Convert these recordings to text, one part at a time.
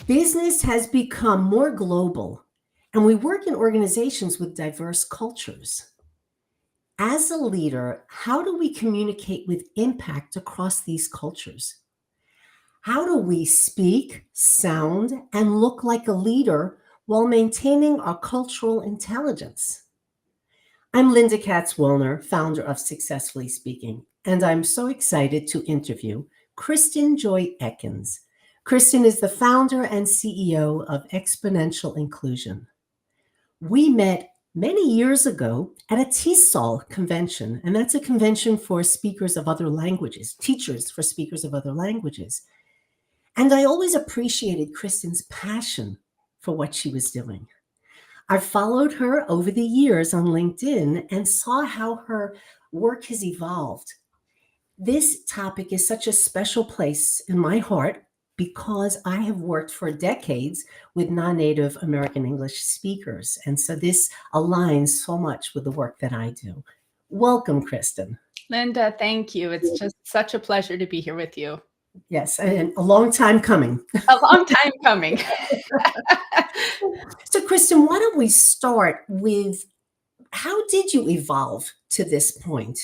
Business has become more global, and we work in organizations with diverse cultures. As a leader, how do we communicate with impact across these cultures? How do we speak, sound, and look like a leader while maintaining our cultural intelligence? I'm Linda Katz-Wollner, founder of Successfully Speaking, and I'm so excited to interview Kristin Joy Ekkens. Kristin is the founder and CEO of Exponential Inclusion. We met many years ago at a TESOL convention, and that's a convention for speakers of other languages, teachers for speakers of other languages. And I always appreciated Kristin's passion for what she was doing. I've followed her over the years on LinkedIn and saw how her work has evolved. This topic is such a special place in my heart because I have worked for decades with non-native American English speakers. And so this aligns so much with the work that I do. Welcome, Kristin. Linda, thank you. It's just such a pleasure to be here with you. Yes, and a long time coming. A long time coming. So, Kristin, why don't we start with how did you evolve to this point?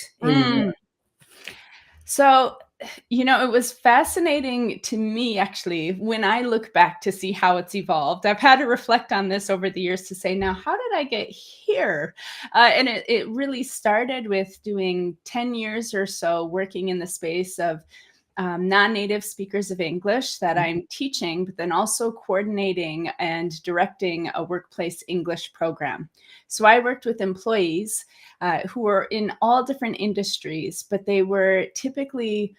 So, it was fascinating to me, actually, when I look back to see how it's evolved. I've had to reflect on this over the years to say, now, how did I get here? And it really started with doing 10 years or so working in the space of non-native speakers of English that I'm teaching, but then also coordinating and directing a workplace English program. So I worked with employees who were in all different industries, but they were typically,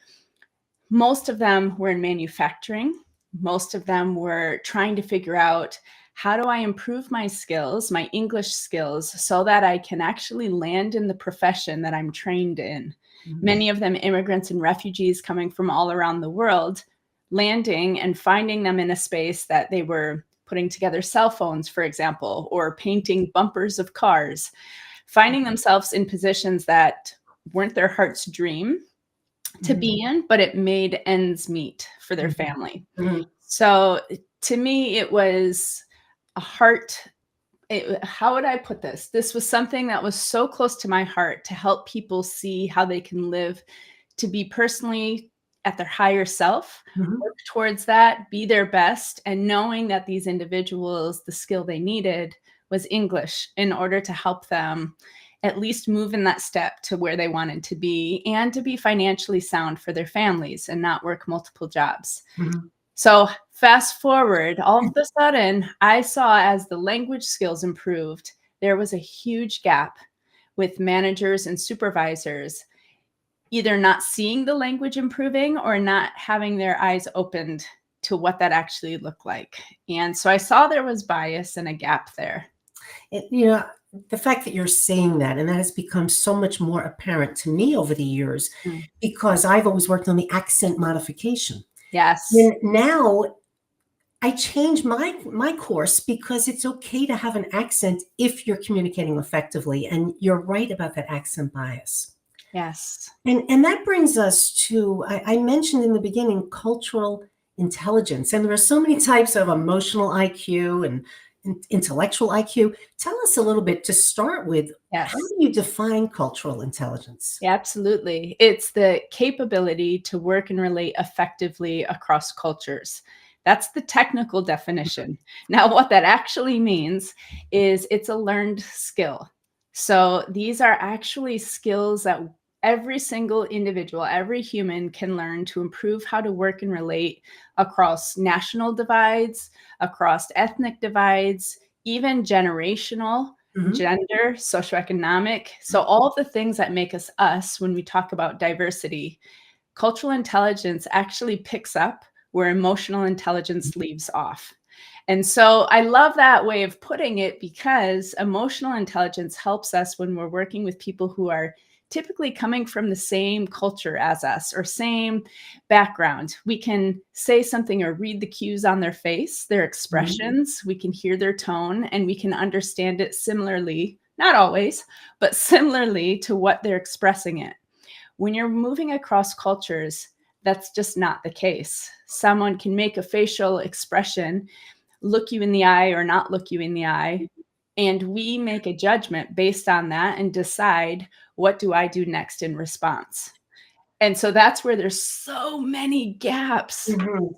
most of them were in manufacturing. Most of them were trying to figure out, how do I improve my skills, my English skills, so that I can actually land in the profession that I'm trained in? Many of them immigrants and refugees coming from all around the world, landing and finding them in a space that they were putting together cell phones, for example, or painting bumpers of cars, finding themselves in positions that weren't their heart's dream to be in, but it made ends meet for their family. So to me, it was a heart. How would I put this? This was something that was so close to my heart, to help people see how they can live to be personally at their higher self, work towards that, be their best, and knowing that these individuals, the skill they needed was English in order to help them at least move in that step to where they wanted to be, and to be financially sound for their families and not work multiple jobs. So fast forward, all of a sudden, I saw as the language skills improved, there was a huge gap with managers and supervisors either not seeing the language improving or not having their eyes opened to what that actually looked like. And so I saw there was bias and a gap there. The fact that you're saying that, and that has become so much more apparent to me over the years, because I've always worked on the accent modification. Yes. And now I change my course because it's okay to have an accent if you're communicating effectively. And you're right about that accent bias. Yes. And that brings us to, I mentioned in the beginning, cultural intelligence. And there are so many types of emotional IQ and intellectual IQ. Tell us a little bit to start with. Yes. How do you define cultural intelligence? Yeah, absolutely. It's the capability to work and relate effectively across cultures. That's the technical definition. Now, what that actually means is it's a learned skill. So these are actually skills that every single individual, every human can learn to improve how to work and relate across national divides, across ethnic divides, even generational, gender, socioeconomic. So all of the things that make us us when we talk about diversity, cultural intelligence actually picks up where emotional intelligence leaves off. And so I love that way of putting it, because emotional intelligence helps us when we're working with people who are typically coming from the same culture as us or same background. We can say something or read the cues on their face, their expressions, we can hear their tone, and we can understand it similarly, not always, but similarly to what they're expressing it. When you're moving across cultures, that's just not the case. Someone can make a facial expression, look you in the eye or not look you in the eye, and we make a judgment based on that and decide, what do I do next in response? And so that's where there's so many gaps, Mhm.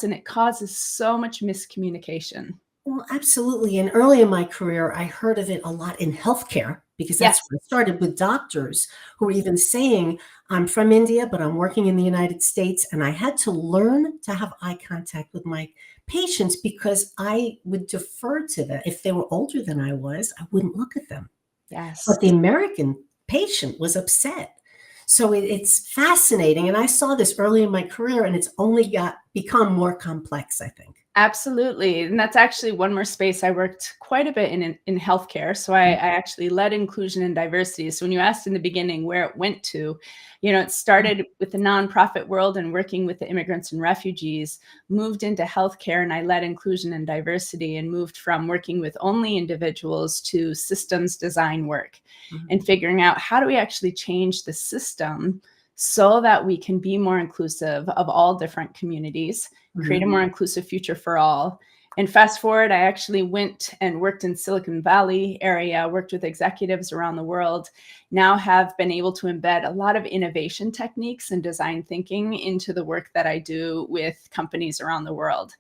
and it causes so much miscommunication. Well, absolutely. And early in my career, I heard of it a lot in healthcare because Yes. that's where I started, with doctors who were even saying, I'm from India, but I'm working in the United States. And I had to learn to have eye contact with my patients because I would defer to them. If they were older than I was, I wouldn't look at them. Yes. But the American patient was upset. So it's fascinating. And I saw this early in my career, and it's only become more complex, I think. Absolutely. And that's actually one more space I worked quite a bit in healthcare. So I actually led inclusion and diversity. So when you asked in the beginning where it went to, it started with the nonprofit world and working with the immigrants and refugees, moved into healthcare, and I led inclusion and diversity, and moved from working with only individuals to systems design work and figuring out, how do we actually change the system so that we can be more inclusive of all different communities, create a more inclusive future for all. And fast forward, I actually went and worked in Silicon Valley area, worked with executives around the world, now have been able to embed a lot of innovation techniques and design thinking into the work that I do with companies around the world.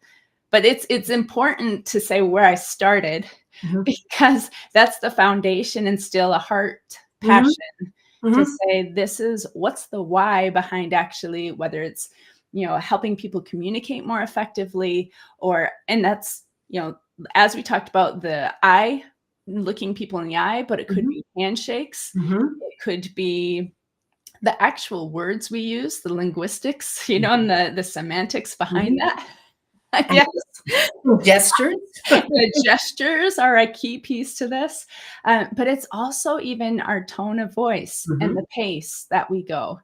But it's important to say where I started, because that's the foundation and still a heart passion to say, this is what's the why behind actually, whether it's, helping people communicate more effectively, and that's, as we talked about, the eye, looking people in the eye, but it could be handshakes. It could be the actual words we use, the linguistics, and the semantics behind that. Yes. Gestures. The gestures are a key piece to this, but it's also even our tone of voice and the pace that we go.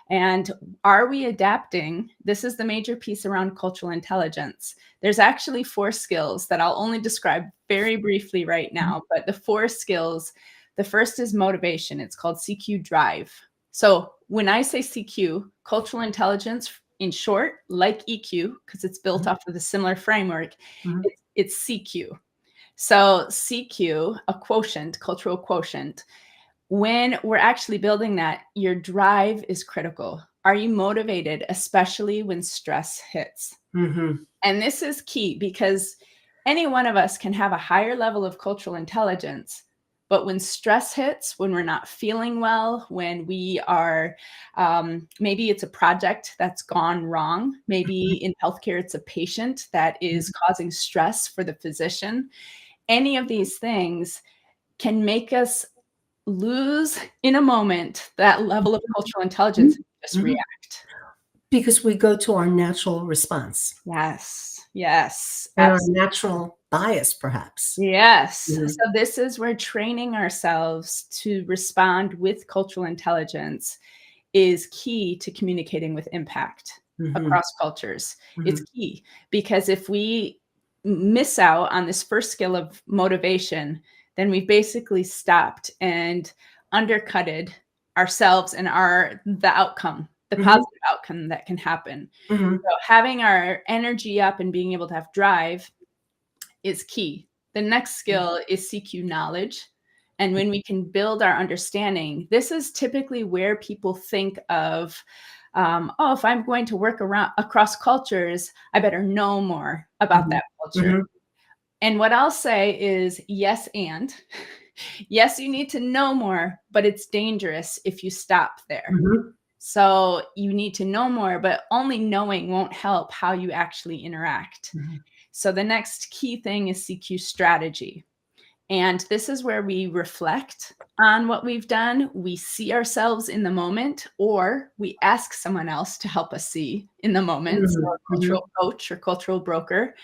And are we adapting? This is the major piece around cultural intelligence. There's actually 4 skills that I'll only describe very briefly right now, but the 4 skills, the first is motivation. It's called CQ drive. So when I say CQ, cultural intelligence, in short, like EQ, because it's built off of a similar framework, it's CQ. So CQ, a quotient, cultural quotient. When we're actually building that, your drive is critical. Are you motivated, especially when stress hits? And this is key, because any one of us can have a higher level of cultural intelligence, but when stress hits, when we're not feeling well, when we are, maybe it's a project that's gone wrong, maybe in healthcare, it's a patient that is causing stress for the physician. Any of these things can make us lose in a moment that level of cultural intelligence and just react. Because we go to our natural response. Yes, And our absolutely. natural bias, perhaps. Yes. So this is where training ourselves to respond with cultural intelligence is key to communicating with impact across cultures. It's key, because if we miss out on this first skill of motivation, then we basically stopped and undercutted ourselves and the outcome, the positive outcome that can happen. So having our energy up and being able to have drive is key. The next skill is CQ knowledge. And when we can build our understanding, this is typically where people think of, if I'm going to work across cultures, I better know more about that culture. And what I'll say is yes, and yes, you need to know more, but it's dangerous if you stop there. So you need to know more, but only knowing won't help how you actually interact. So the next key thing is CQ strategy. And this is where we reflect on what we've done. We see ourselves in the moment, or we ask someone else to help us see in the moment. So a cultural coach or cultural broker.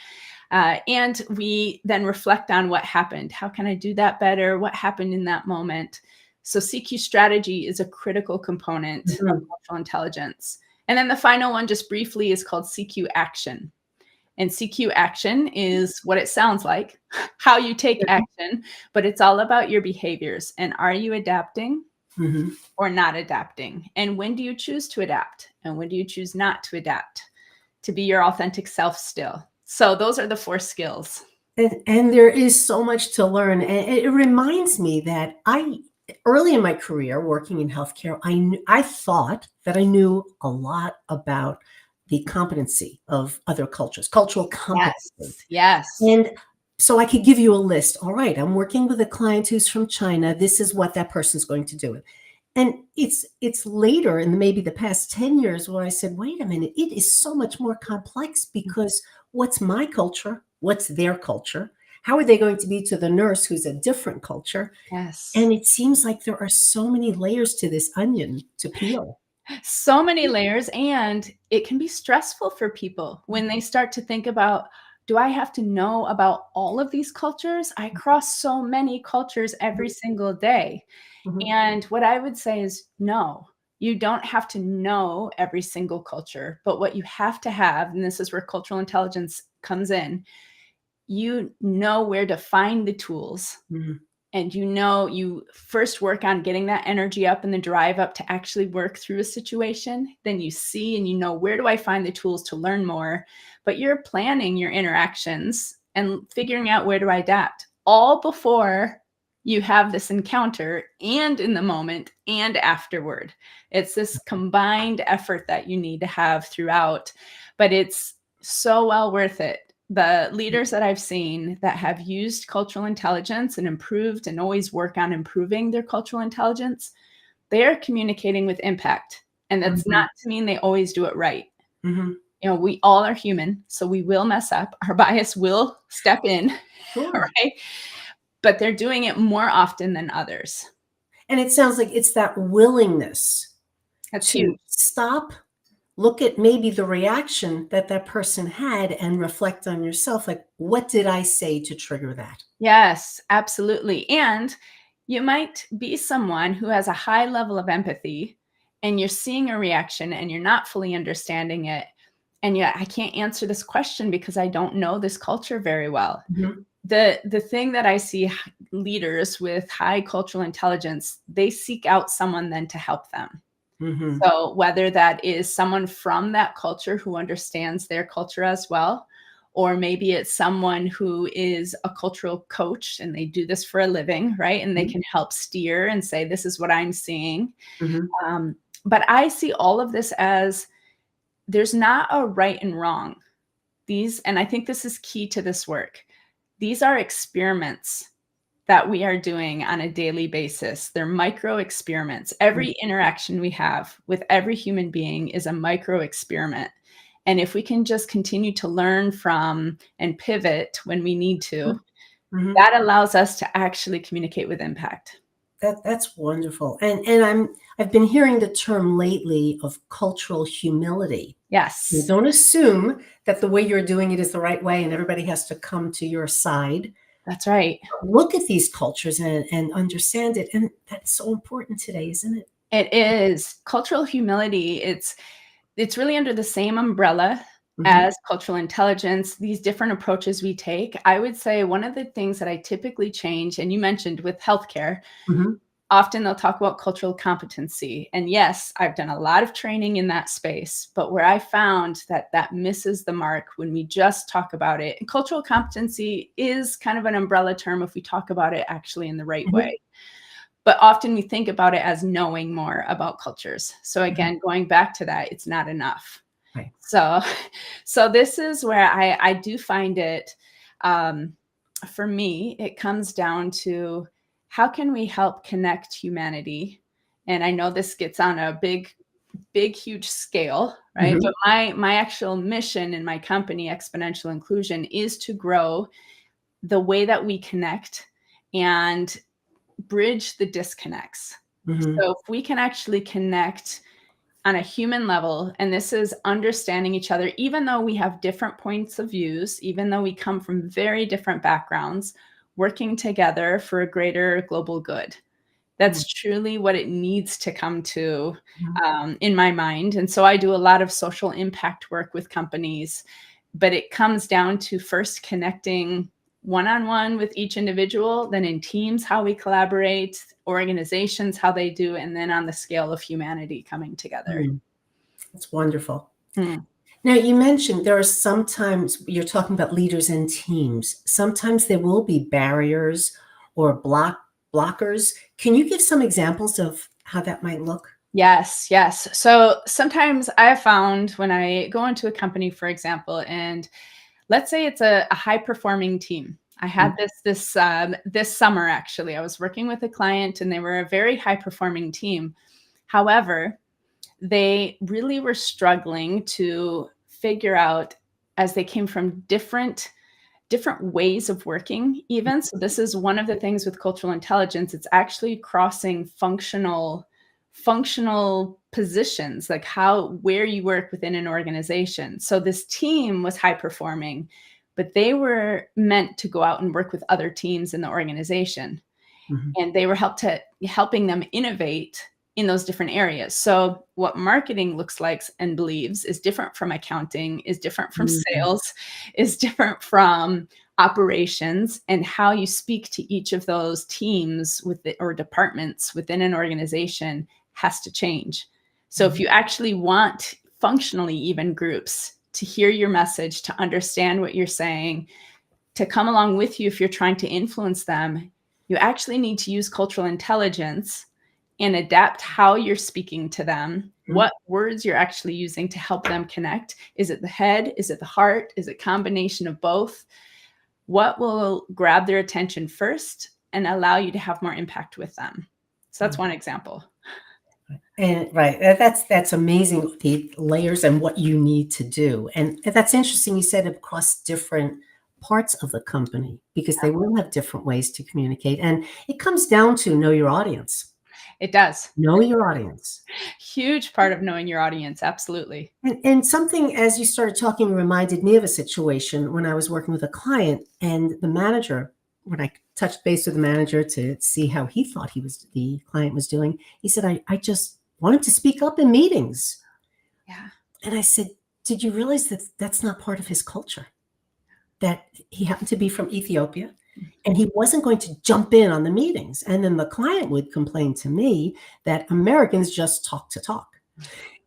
And we then reflect on what happened. How can I do that better? What happened in that moment? So CQ strategy is a critical component of cultural intelligence. And then the final one, just briefly, is called CQ action. And CQ action is what it sounds like, how you take action, but it's all about your behaviors. And are you adapting or not adapting? And when do you choose to adapt? And when do you choose not to adapt, to be your authentic self still? So those are the 4 skills. And there is so much to learn. And it reminds me that early in my career working in healthcare, I thought that I knew a lot about the competency of other cultures, cultural competency. Yes. Yes. And so I could give you a list. All right, I'm working with a client who's from China. This is what that person's going to do. And it's later in maybe the past 10 years where I said, wait a minute, it is so much more complex because what's my culture? What's their culture? How are they going to be to the nurse who's a different culture? Yes. And it seems like there are so many layers to this onion to peel. So many layers, and it can be stressful for people when they start to think about, do I have to know about all of these cultures? I cross so many cultures every single day. Mhm. And what I would say is no, you don't have to know every single culture, but what you have to have, and this is where cultural intelligence comes in, you know where to find the tools. Mhm. And you first work on getting that energy up and the drive up to actually work through a situation. Then you see and you know, where do I find the tools to learn more? But you're planning your interactions and figuring out where to adapt all before you have this encounter and in the moment and afterward. It's this combined effort that you need to have throughout, but it's so well worth it. The leaders that I've seen that have used cultural intelligence and improved and always work on improving their cultural intelligence, they are communicating with impact. And that's Mhm. not to mean they always do it right. Mhm. You know, we all are human, so we will mess up. Our bias will step in, Sure. right? But they're doing it more often than others. And it sounds like it's that willingness That's to huge. stop, look at maybe the reaction that that person had and reflect on yourself. Like, what did I say to trigger that? Yes, absolutely. And you might be someone who has a high level of empathy and you're seeing a reaction and you're not fully understanding it. And yet, I can't answer this question because I don't know this culture very well. Mhm. The thing that I see leaders with high cultural intelligence, they seek out someone then to help them. Mhm. So whether that is someone from that culture who understands their culture as well, or maybe it's someone who is a cultural coach and they do this for a living, right? And they Mhm. can help steer and say, this is what I'm seeing. Mhm. But I see all of this as there's not a right and wrong. And I think this is key to this work. These are experiments that we are doing on a daily basis. They're micro experiments. Every interaction we have with every human being is a micro experiment. And if we can just continue to learn from and pivot when we need to, Mhm. that allows us to actually communicate with impact. That's wonderful. And I've been hearing the term lately of cultural humility. You Yes, don't assume that the way you're doing it is the right way and everybody has to come to your side. that's right. Look at these cultures and understand it. And that's so important today, isn't it? It is cultural humility. It's really under the same umbrella Mhm. as cultural intelligence, these different approaches we take. I would say one of the things that I typically change, and you mentioned with healthcare, Mhm. often they'll talk about cultural competency. And yes, I've done a lot of training in that space, but where I found that that misses the mark when we just talk about it. And cultural competency is kind of an umbrella term if we talk about it actually in the right Mhm. way. But often we think about it as knowing more about cultures. So Mhm. again, going back to that, it's not enough. Right. So, so this is where I do find it, um, for me, it comes down to how can we help connect humanity? And I know this gets on a big, huge scale, right? Mhm. But my actual mission in my company, Exponential Inclusion, is to grow the way that we connect and bridge the disconnects. Mhm. So if we can actually connect on a human level, and this is understanding each other, even though we have different points of views, even though we come from very different backgrounds, working together for a greater global good. Mhm. That's truly what it needs to come to, Mhm. in my mind. And so I do a lot of social impact work with companies, but it comes down to first connecting one-on-one with each individual, then in teams, how we collaborate, organizations, how they do, and then on the scale of humanity coming together. Mhm. That's wonderful. Mm. Now, you mentioned there are sometimes you're talking about leaders and teams. Sometimes there will be barriers or blockers. Can you give some examples of how that might look? Yes, yes. So sometimes I have found when I go into a company, for example, and let's say it's a high performing team. I had this summer actually. I was working with a client, and they were a very high performing team. However, they really were struggling to figure out, as they came from different ways of working even. So this is one of the things with cultural intelligence. It's actually crossing functional positions, like where you work within an organization. So this team was high performing, but they were meant to go out and work with other teams in the organization. Mhm. And they were helping them innovate in those different areas. So what marketing looks like and believes is different from accounting, is different from Mhm. sales, is different from operations, and how you speak to each of those teams or departments within an organization has to change. So if Mhm. you actually want functionally even groups to hear your message, to understand what you're saying, to come along with you if you're trying to influence them, you actually need to use cultural intelligence and adapt how you're speaking to them, Mhm. what words you're actually using to help them connect. Is it the head? Is it the heart? Is it a combination of both? What will grab their attention first and allow you to have more impact with them? So that's one example. And right, that's amazing, the layers and what you need to do. And that's interesting. You said across different parts of the company because they will have different ways to communicate. And it comes down to know your audience. It does. Know your audience. Huge part of knowing your audience. Absolutely. And something, as you started talking, reminded me of a situation when I was working with a client and the manager, when I touched base with the manager to see how he thought the client was doing, he said, I just wanted to speak up in meetings. Yeah. And I said, did you realize that that's not part of his culture? That he happened to be from Ethiopia and he wasn't going to jump in on the meetings. And then the client would complain to me that Americans just talk to talk.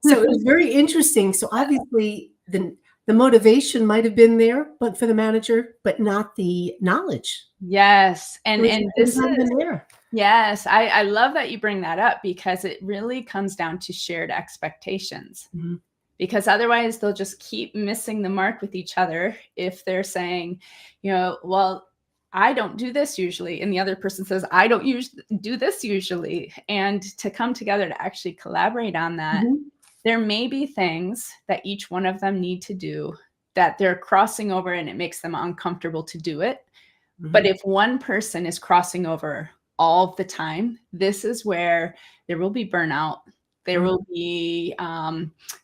So it was very interesting. So obviously the motivation might have been there, but for the manager, but not the knowledge. Yes. It And was and it this might have is been there. Yes, I love that you bring that up because it really comes down to shared expectations. Mhm. Because otherwise, they'll just keep missing the mark with each other if they're saying, well, I don't do this usually. And the other person says, I don't do this usually. And to come together to actually collaborate on that, Mhm. there may be things that each one of them need to do that they're crossing over and it makes them uncomfortable to do it. But Mhm. if one person is crossing over all the time, this is where there will be burnout. There Mhm. will be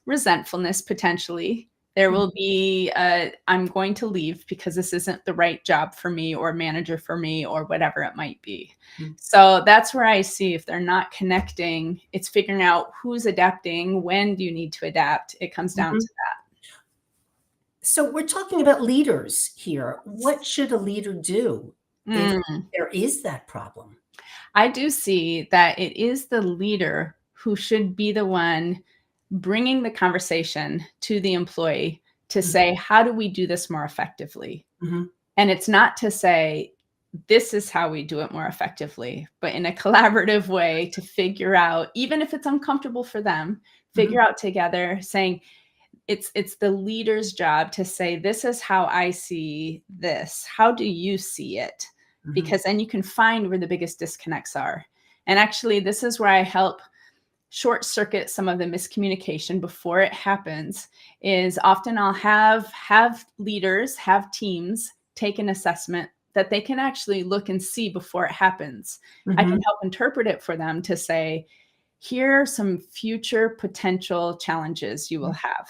resentfulness potentially. There Mhm. will be, I'm going to leave because this isn't the right job for me or manager for me or whatever it might be. Mhm. So that's where I see if they're not connecting, it's figuring out who's adapting, when do you need to adapt. It comes down Mhm. to that. So we're talking about leaders here. What should a leader do if Mm. there is that problem? I do see that it is the leader who should be the one bringing the conversation to the employee to Mhm. say, how do we do this more effectively? Mhm. And it's not to say, this is how we do it more effectively, but in a collaborative way to figure out, even if it's uncomfortable for them, Mhm. figure out together saying, it's the leader's job to say, this is how I see this. How do you see it? Mhm. Because then you can find where the biggest disconnects are. And actually, this is where I help short circuit some of the miscommunication before it happens. Is often I'll have leaders, have teams take an assessment that they can actually look and see before it happens. I can Mhm. help interpret it for them to say, here are some future potential challenges you will have,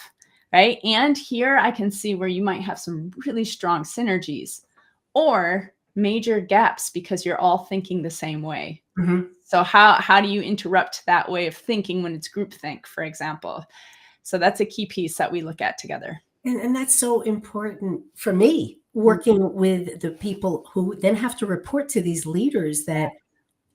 right? And here I can see where you might have some really strong synergies or major gaps because you're all thinking the same way. Mhm. So how do you interrupt that way of thinking when it's groupthink, for example? So that's a key piece that we look at together. And that's so important for me, Mm. working with the people who then have to report to these leaders, that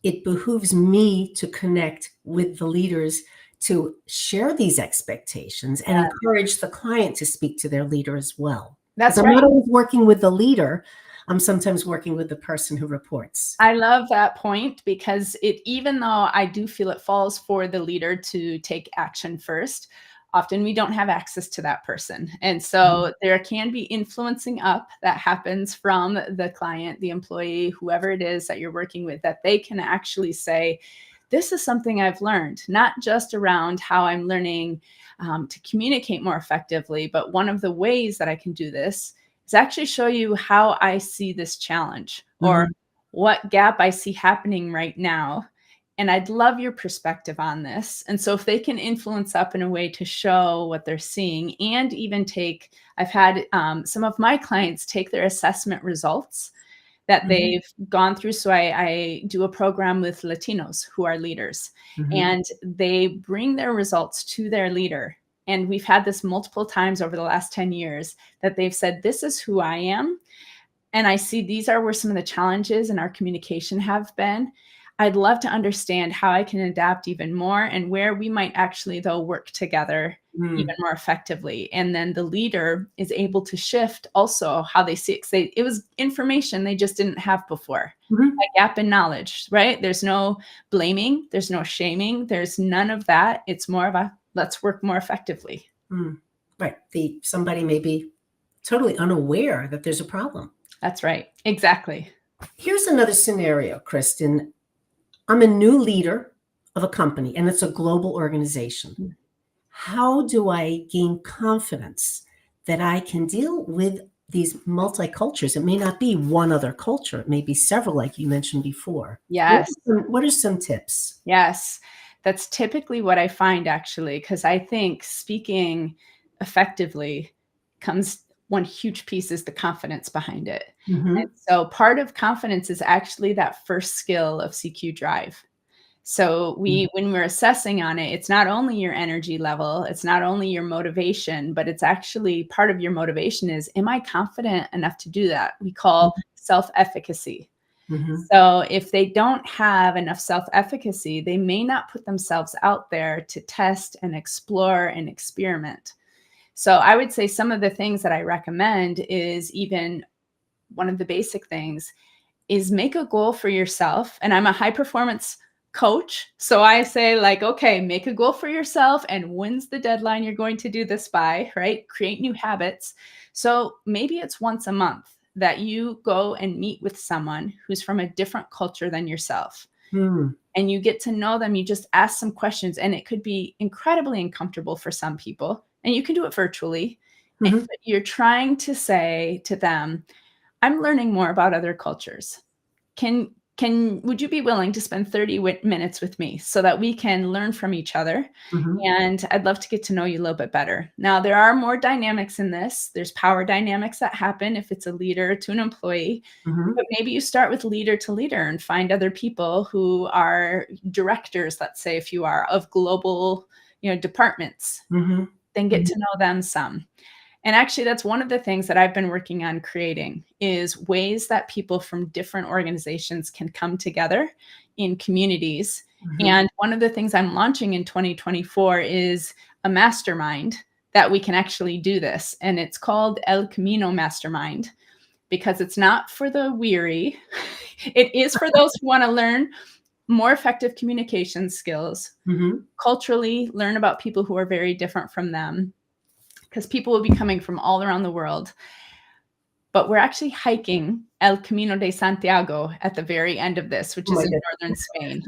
it behooves me to connect with the leaders to share these expectations and encourage the client to speak to their leader as well. That's I'm right. not always working with the leader. I'm sometimes working with the person who reports. I love that point, because even though I do feel it falls for the leader to take action first, often we don't have access to that person. And so there can be influencing up that happens from the client, the employee, whoever it is that you're working with, that they can actually say, this is something I've learned, not just around how I'm learning to communicate more effectively, but one of the ways that I can do this is actually show you how I see this challenge, or what gap I see happening right now. And I'd love your perspective on this. And so if they can influence up in a way to show what they're seeing, and even I've had some of my clients take their assessment results that they've gone through. So I do a program with Latinos who are leaders, and they bring their results to their leader. And we've had this multiple times over the last 10 years that they've said, this is who I am. And I see these are where some of the challenges in our communication have been. I'd love to understand how I can adapt even more, and where we might actually, though, work together even more effectively. And then the leader is able to shift also how they see it. It was information they just didn't have before. A gap in knowledge, right? There's no blaming. There's no shaming. There's none of that. It's more of a, let's work more effectively. Right. Somebody may be totally unaware that there's a problem. That's right. Exactly. Here's another scenario, Kristin. I'm a new leader of a company, and it's a global organization. How do I gain confidence that I can deal with these multicultures? It may not be one other culture. It may be several, like you mentioned before. Yes. What are some tips? Yes. That's typically what I find, actually, because I think speaking effectively comes, one huge piece is the confidence behind it. And so part of confidence is actually that first skill of CQ drive. So when we're assessing on it, it's not only your energy level, it's not only your motivation, but it's actually part of your motivation is, am I confident enough to do that? We call self-efficacy. So if they don't have enough self-efficacy, they may not put themselves out there to test and explore and experiment. So I would say some of the things that I recommend is, even one of the basic things is, make a goal for yourself. And I'm a high performance coach. So I say, like, okay, make a goal for yourself, and when's the deadline you're going to do this by, right? Create new habits. So maybe it's once a month that you go and meet with someone who's from a different culture than yourself. And you get to know them. You just ask some questions, and it could be incredibly uncomfortable for some people, and you can do it virtually. But you're trying to say to them, I'm learning more about other cultures. Would you be willing to spend 30 minutes with me so that we can learn from each other? And I'd love to get to know you a little bit better. Now, there are more dynamics in this. There's power dynamics that happen if it's a leader to an employee. But maybe you start with leader to leader and find other people who are directors, let's say, if you are, of global, departments, then get to know them some. And actually, that's one of the things that I've been working on creating, is ways that people from different organizations can come together in communities. And one of the things I'm launching in 2024 is a mastermind that we can actually do this. And it's called El Camino Mastermind, because it's not for the weary. It is for those who want to learn more effective communication skills, culturally learn about people who are very different from them, because people will be coming from all around the world. But we're actually hiking El Camino de Santiago at the very end of this, which is in northern Spain.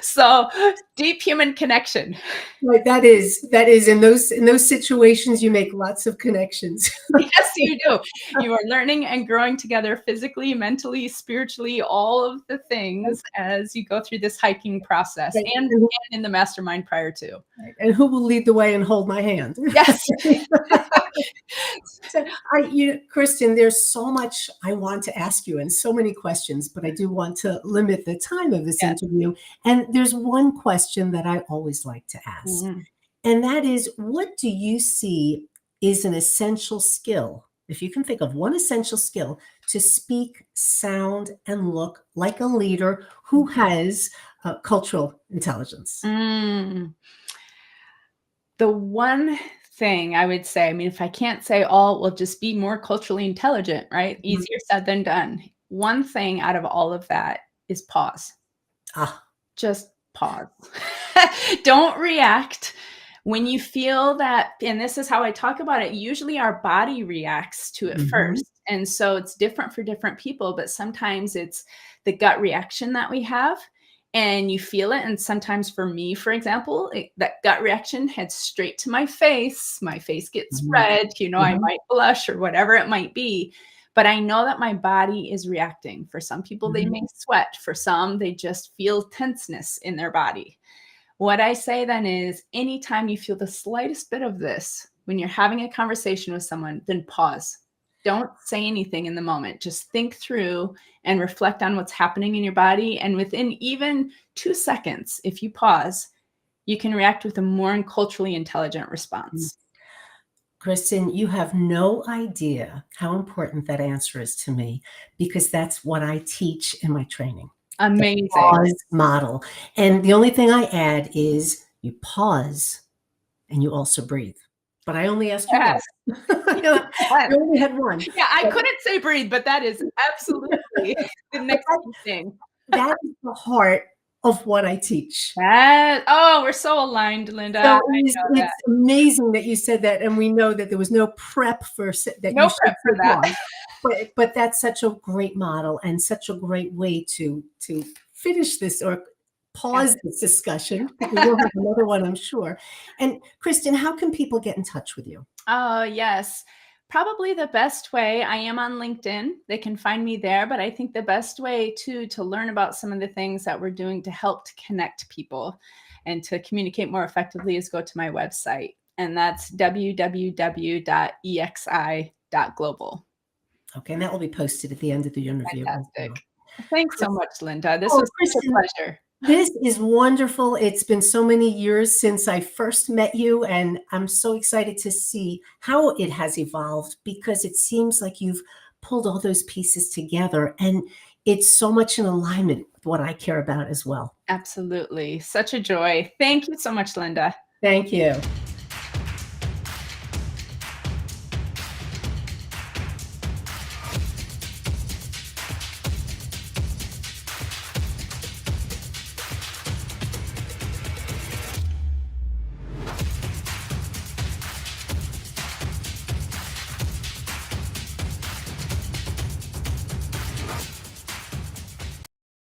So deep human connection. Right, that is in those situations, you make lots of connections. Yes, you do. You are learning and growing together physically, mentally, spiritually, all of the things as you go through this hiking process, and in the mastermind prior to. And who will lead the way and hold my hand? Yes. So Kristin, there's so much I want to ask you, and so many questions, but I do want to limit the time of this interview. And there's one question that I always like to ask, and that is, what do you see is an essential skill, if you can think of one essential skill, to speak, sound, and look like a leader who has cultural intelligence? The one thing I would say, I mean, if I can't say all, will just be more culturally intelligent, right? Easier said than done. One thing out of all of that is pause. Just pause. Don't react. When you feel that, and this is how I talk about it, usually our body reacts to it first. And so it's different for different people, but sometimes it's the gut reaction that we have and you feel it. And sometimes for me, for example, that gut reaction heads straight to my face. My face gets red, I might blush or whatever it might be. But I know that my body is reacting. For some people, they may sweat. For some, they just feel tenseness in their body. What I say then is anytime you feel the slightest bit of this, when you're having a conversation with someone, then pause. Don't say anything in the moment. Just think through and reflect on what's happening in your body. And within even 2 seconds, if you pause, you can react with a more culturally intelligent response. Kristin, you have no idea how important that answer is to me, because that's what I teach in my training. Amazing. The pause model. And the only thing I add is you pause and you also breathe. But I only asked you once. You only had one. Yeah, I couldn't say breathe, but that is absolutely the next thing. That is the heart of what I teach. We're so aligned, Linda. So it's amazing that you said that, and we know that there was no prep for that. No prep for that. But that's such a great model and such a great way to finish this or pause this discussion. We'll have another one, I'm sure. And Kristin, how can people get in touch with you? Oh, yes. Probably the best way, I am on LinkedIn. They can find me there, but I think the best way to learn about some of the things that we're doing to help to connect people and to communicate more effectively is go to my website. And that's www.exi.global. Okay, and that will be posted at the end of the interview. Fantastic. Thanks so much, Linda. This was such a pleasure. This is wonderful. It's been so many years since I first met you, and I'm so excited to see how it has evolved, because it seems like you've pulled all those pieces together, and it's so much in alignment with what I care about as well. Absolutely. Such a joy. Thank you so much, Linda. Thank you.